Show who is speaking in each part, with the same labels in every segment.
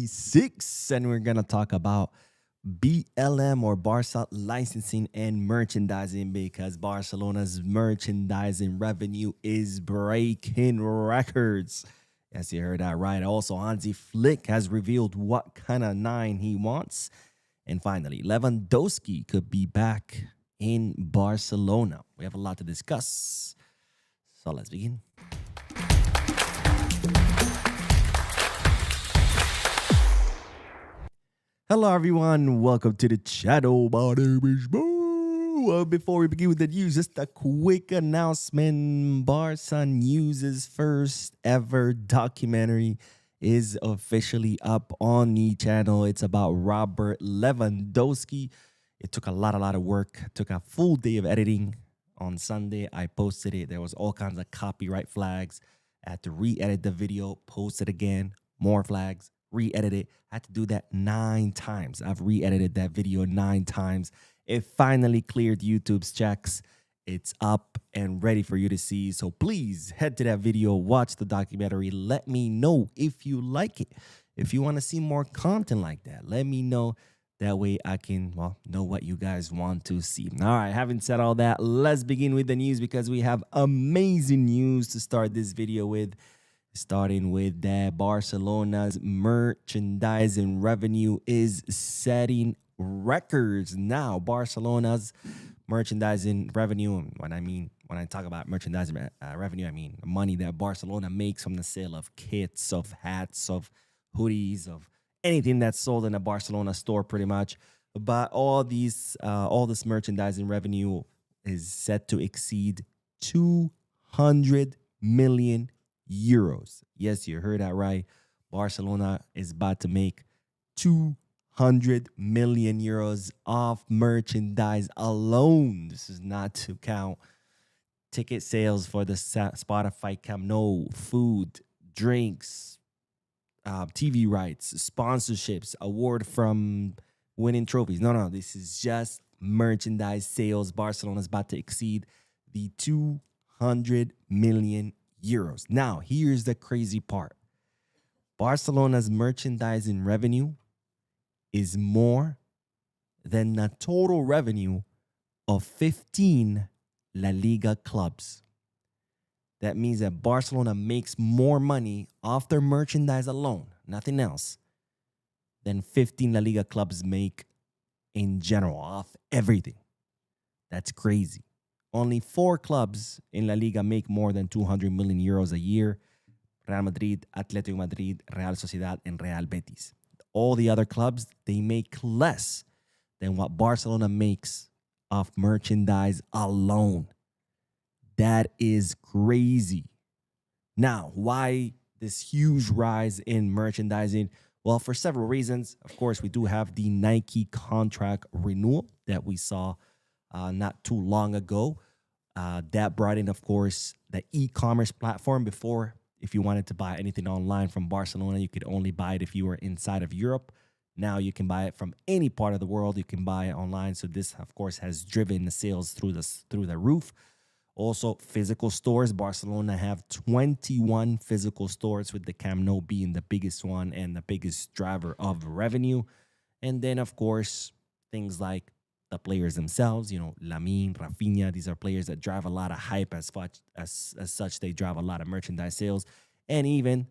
Speaker 1: 26, and we're gonna talk about BLM or Barca licensing and merchandising because Barcelona's merchandising revenue is breaking records. Yes, you heard that right. Also, Hansi Flick has revealed what kind of nine he wants. And finally, Lewandowski could be back in Barcelona. We have a lot to discuss. So let's begin. Hello, everyone. Welcome to the channel. My name is Bo. Before we begin with the news, just a quick announcement. Barca News' first ever documentary is officially up on the channel. It's about Robert Lewandowski. It took a lot of work. It took a full day of editing. On Sunday, I posted it. There was all kinds of copyright flags. I had to re-edit the video, post it again, more flags, re-edit it. I had to do that 9 times. I've re-edited that video 9 times. It finally cleared YouTube's checks. It's up and ready for you to see. So please head to that video, watch the documentary. Let me know if you like it. If you want to see more content like that, let me know. That way I can, know what you guys want to see. All right, having said all that, let's begin with the news because we have amazing news to start this video with. Starting with that Barcelona's merchandising revenue is setting records now. Barcelona's merchandising revenue, when I talk about merchandising revenue, I mean money that Barcelona makes from the sale of kits, of hats, of hoodies, of anything that's sold in a Barcelona store pretty much. But all this merchandising revenue is set to exceed 200 million euros. Yes, you heard that right. Barcelona is about to make 200 million euros off merchandise alone. This is not to count ticket sales for the Spotify Camp Nou, food, drinks, TV rights, sponsorships, award from winning trophies. No, this is just merchandise sales. Barcelona is about to exceed the 200 million euros. Now, here's the crazy part. Barcelona's merchandising revenue is more than the total revenue of 15 La Liga clubs. That means that Barcelona makes more money off their merchandise alone, nothing else, than 15 La Liga clubs make in general, off everything. That's crazy. Only 4 clubs in La Liga make more than 200 million euros a year. Real Madrid, Atletico Madrid, Real Sociedad, and Real Betis. All the other clubs, they make less than what Barcelona makes off merchandise alone. That is crazy. Now, why this huge rise in merchandising? Well, for several reasons. Of course, we do have the Nike contract renewal that we saw not too long ago. That brought in, of course, the e-commerce platform. Before, if you wanted to buy anything online from Barcelona, you could only buy it if you were inside of Europe. Now you can buy it from any part of the world. You can buy it online. So this, of course, has driven the sales through the roof. Also, physical stores. Barcelona have 21 physical stores, with the Camp Nou being the biggest one and the biggest driver of revenue. And then, of course, things like the players themselves, Lamine, Rafinha, these are players that drive a lot of hype. As such, they drive a lot of merchandise sales. And even,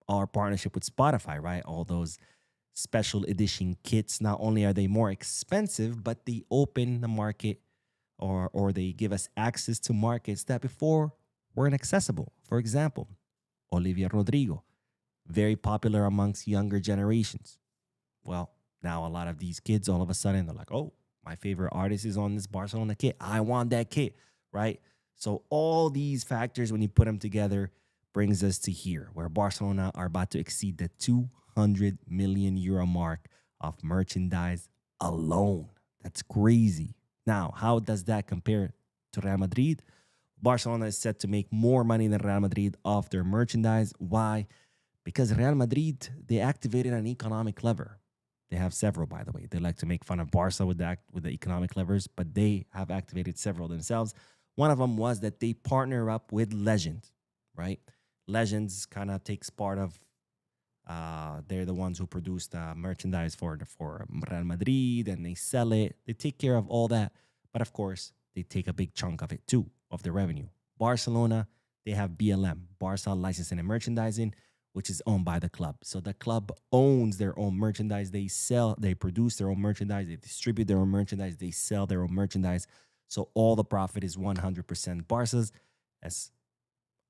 Speaker 1: our partnership with Spotify, right? All those special edition kits, not only are they more expensive, but they open the market or they give us access to markets that before weren't accessible. For example, Olivia Rodrigo, very popular amongst younger generations. Well, now a lot of these kids, all of a sudden, they're like, oh, my favorite artist is on this Barcelona kit. I want that kit, right? So all these factors, when you put them together, brings us to here, where Barcelona are about to exceed the 200 million euro mark of merchandise alone. That's crazy. Now, how does that compare to Real Madrid? Barcelona is set to make more money than Real Madrid off their merchandise. Why? Because Real Madrid, they activated an economic lever. They have several, by the way. They like to make fun of Barca with the economic levers, but they have activated several themselves. One of them was that they partner up with Legend, right? Legends kind of takes part of They're the ones who produce the merchandise for Real Madrid, and they sell it. They take care of all that. But of course, they take a big chunk of it too, of the revenue. Barcelona, they have BLM, Barça Licensing and Merchandising, which is owned by the club. So the club owns their own merchandise. They sell, they produce their own merchandise, they distribute their own merchandise, they sell their own merchandise. So all the profit is 100% Barca's, as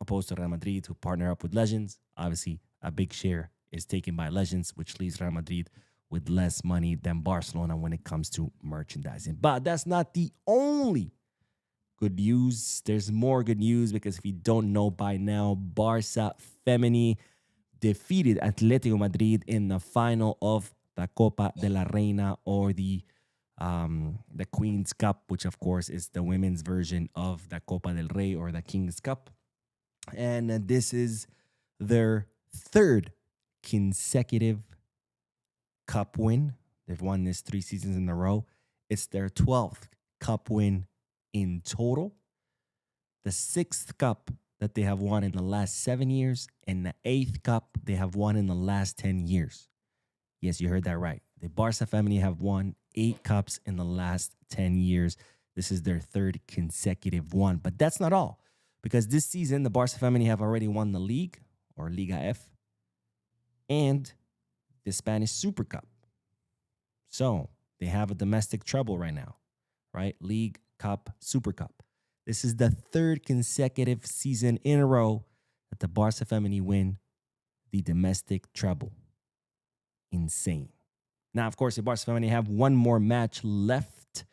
Speaker 1: opposed to Real Madrid, who partner up with Legends. Obviously, a big share is taken by Legends, which leaves Real Madrid with less money than Barcelona when it comes to merchandising. But that's not the only good news. There's more good news, because if you don't know by now, Barca Femini defeated Atletico Madrid in the final of the Copa de la Reina, or the Queen's Cup, which of course is the women's version of the Copa del Rey, or the King's Cup. And this is their third consecutive cup win. They've won this 3 seasons in a row. It's their 12th cup win in total. The 6th cup that they have won in the last 7 years, and the 8th cup they have won in the last 10 years. Yes, you heard that right. The Barca Femini have won 8 cups in the last 10 years. This is their third consecutive one. But that's not all, because this season, the Barca Femini have already won the league, or Liga F, and the Spanish Super Cup. So they have a domestic treble right now, right? League, Cup, Super Cup. This is the third consecutive season in a row that the Barca Femini win the domestic treble. Insane. Now, of course, the Barca Femini have one more match left,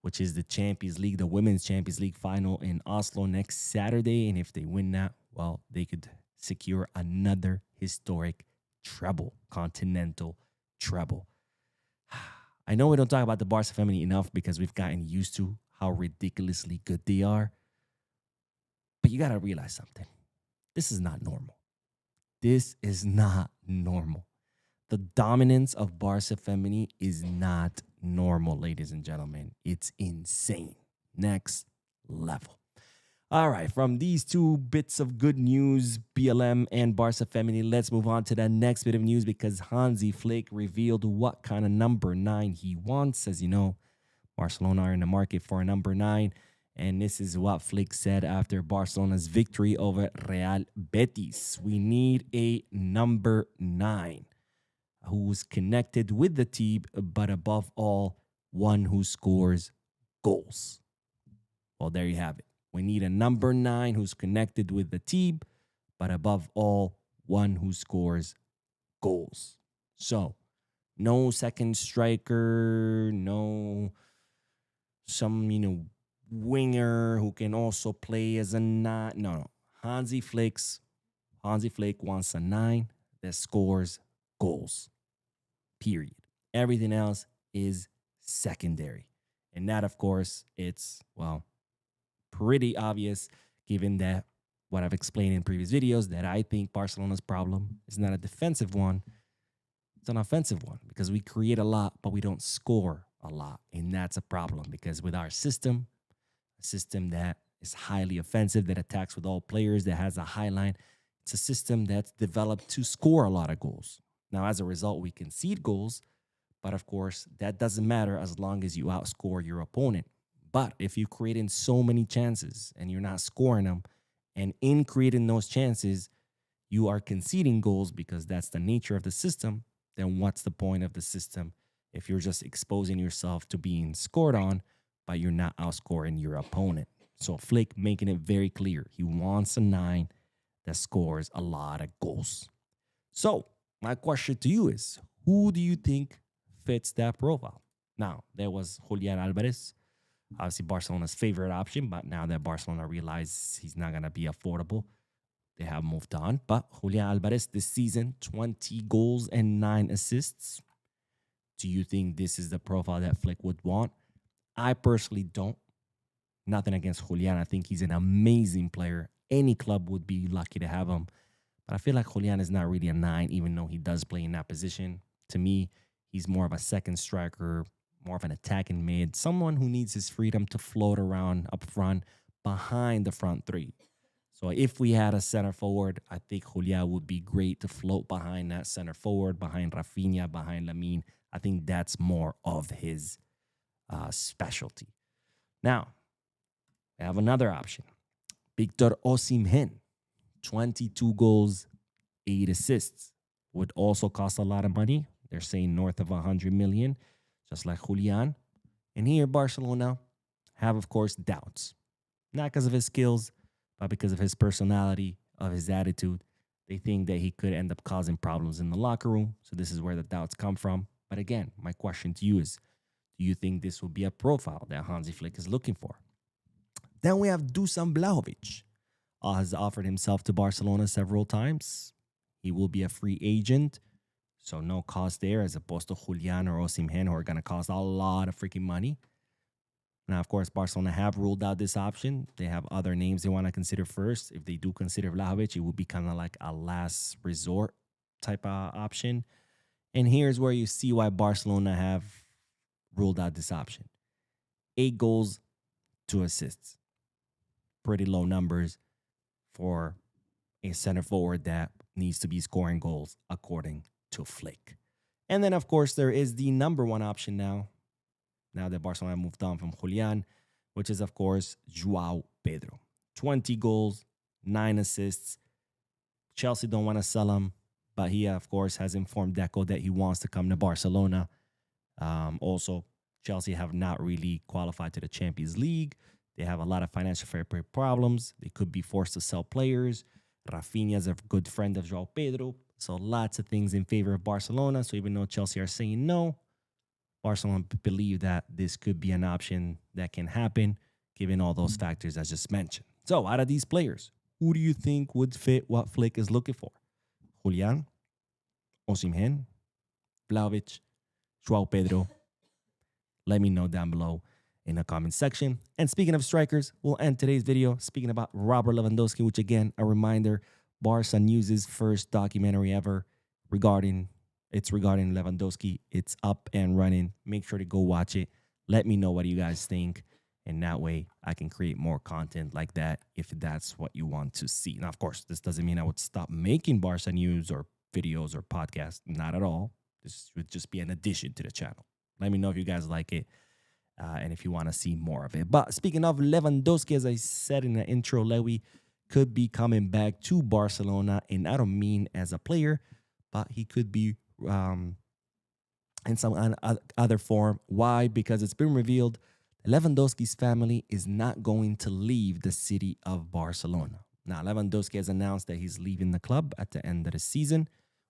Speaker 1: which is the Champions League, the Women's Champions League final in Oslo next Saturday. And if they win that, well, they could secure another historic treble, continental treble. I know we don't talk about the Barca Femini enough, because we've gotten used to how ridiculously good they are. But you got to realize something. This is not normal. This is not normal. The dominance of Barca Femini is not normal, ladies and gentlemen. It's insane. Next level. All right, from these 2 bits of good news, BLM and Barca Femini, let's move on to the next bit of news, because Hansi Flick revealed what kind of number 9 he wants. As you know, Barcelona are in the market for a number 9, and this is what Flick said after Barcelona's victory over Real Betis. We need a number 9 who's connected with the team, but above all, one who scores goals. Well, there you have it. We need a number 9 who's connected with the team, but above all, one who scores goals. So, no second striker, no some, winger who can also play as a 9. No. Hansi Flick wants a 9 that scores goals. Period. Everything else is secondary. And that, of course, it's, pretty obvious, given that what I've explained in previous videos, that I think Barcelona's problem is not a defensive one. It's an offensive one, because we create a lot, but we don't score a lot. And that's a problem, because with our system, a system that is highly offensive, that attacks with all players, that has a high line, it's a system that's developed to score a lot of goals. Now, as a result, we concede goals, but of course, that doesn't matter as long as you outscore your opponent. But if you create in so many chances and you're not scoring them, and in creating those chances, you are conceding goals, because that's the nature of the system, then what's the point of the system if you're just exposing yourself to being scored on, but you're not outscoring your opponent? So Flick making it very clear. He wants a 9 that scores a lot of goals. So my question to you is, who do you think fits that profile? Now, there was Julian Alvarez, obviously Barcelona's favorite option, but now that Barcelona realizes he's not going to be affordable, they have moved on. But Julian Alvarez this season, 20 goals and 9 assists. Do you think this is the profile that Flick would want? I personally don't. Nothing against Julian. I think he's an amazing player. Any club would be lucky to have him. But I feel like Julian is not really a 9, even though he does play in that position. To me, he's more of a second striker, more of an attacking mid, someone who needs his freedom to float around up front behind the front 3. So if we had a center forward, I think Julian would be great to float behind that center forward, behind Rafinha, behind Lamine. I think that's more of his specialty. Now, we have another option. Victor Osimhen, 22 goals, 8 assists. Would also cost a lot of money. They're saying north of 100 million, just like Julian. And here, Barcelona have, of course, doubts. Not because of his skills, but because of his personality, of his attitude. They think that he could end up causing problems in the locker room. So this is where the doubts come from. But again, my question to you is, do you think this will be a profile that Hansi Flick is looking for? Then we have Dusan Vlahovic. Has offered himself to Barcelona several times. He will be a free agent, so no cost there as opposed to Julian or Osimhen, who are going to cost a lot of freaking money. Now, of course, Barcelona have ruled out this option. They have other names they want to consider first. If they do consider Vlahovic, it would be kind of like a last resort type of option. And here's where you see why Barcelona have ruled out this option. 8 goals, 2 assists. Pretty low numbers for a center forward that needs to be scoring goals, according to Flick. And then, of course, there is the number one option now that Barcelona moved on from Julian, which is, of course, João Pedro. 20 goals, 9 assists. Chelsea don't want to sell him, but he, of course, has informed Deco that he wants to come to Barcelona. Also, Chelsea have not really qualified to the Champions League. They have a lot of financial fair play problems. They could be forced to sell players. Rafinha is a good friend of João Pedro. So lots of things in favor of Barcelona. So even though Chelsea are saying no, Barcelona believe that this could be an option that can happen, given all those factors I just mentioned. So out of these players, who do you think would fit what Flick is looking for? Julian, Osimhen, Vlahovic, João Pedro? Let me know down below in the comment section. And speaking of strikers, we'll end today's video speaking about Robert Lewandowski, which again, a reminder, Barca News' first documentary ever regarding Lewandowski. It's up and running. Make sure to go watch it. Let me know what you guys think. And that way I can create more content like that if that's what you want to see. Now, of course, this doesn't mean I would stop making Barca News or videos or podcasts. Not at all. This would just be an addition to the channel. Let me know if you guys like it. And if you want to see more of it. But speaking of Lewandowski, as I said in the intro, Lewy could be coming back to Barcelona. And I don't mean as a player, but he could be in some other form. Why? Because it's been revealed Lewandowski's family is not going to leave the city of Barcelona. Now, Lewandowski has announced that he's leaving the club at the end of the season.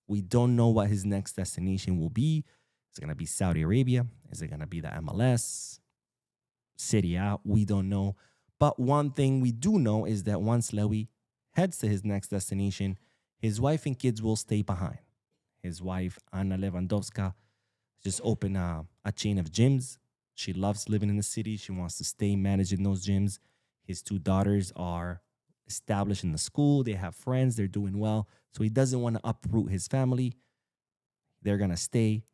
Speaker 1: We don't know what his next destination will be. Is it going to be Saudi Arabia? Is it going to be the MLS? Serie A? We don't know. But one thing we do know is that once Lewy heads to his next destination, his wife and kids will stay behind. His wife, Anna Lewandowska, just opened a chain of gyms. She loves living in the city. She wants to stay managing those gyms. His 2 daughters are established in the school. They have friends. They're doing well. So he doesn't want to uproot his family. They're going to stay,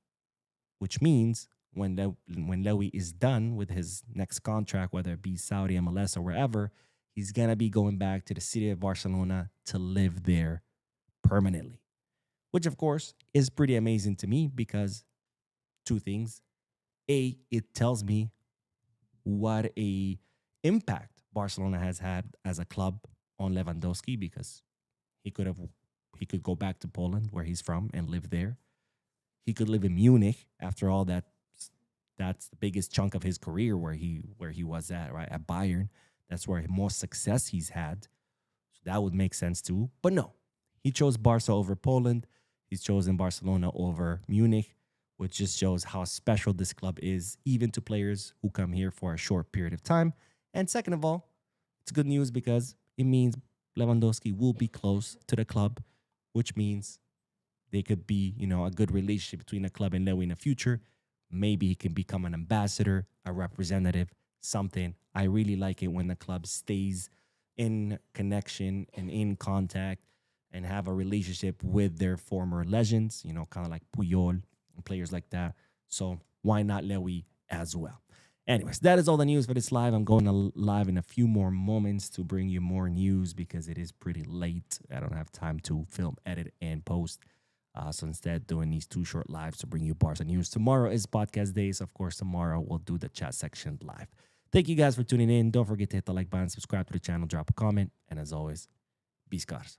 Speaker 1: which means when Lewy is done with his next contract, whether it be Saudi, MLS, or wherever, he's going to be going back to the city of Barcelona to live there permanently, which, of course, is pretty amazing to me because 2 things. A, it tells me what a impact Barcelona has had as a club on Lewandowski because he could go back to Poland where he's from and live there. He could live in Munich. After all, that's the biggest chunk of his career where he was at, right? At Bayern. That's where most success he's had. So that would make sense too. But no, he chose Barca over Poland. He's chosen Barcelona over Munich, which just shows how special this club is, even to players who come here for a short period of time. And second of all, it's good news because it means Lewandowski will be close to the club, which means they could be, a good relationship between the club and Lewy in the future. Maybe he can become an ambassador, a representative, something. I really like it when the club stays in connection and in contact and have a relationship with their former legends, kind of like Puyol and players like that. So why not Lewy as well? Anyways, that is all the news for this live. I'm going to live in a few more moments to bring you more news because it is pretty late. I don't have time to film, edit, and post. So instead, doing these 2 short lives to bring you Barca news. Tomorrow is podcast day. So, of course, tomorrow we'll do the chat section live. Thank you guys for tuning in. Don't forget to hit the like button, subscribe to the channel, drop a comment. And as always, be scars.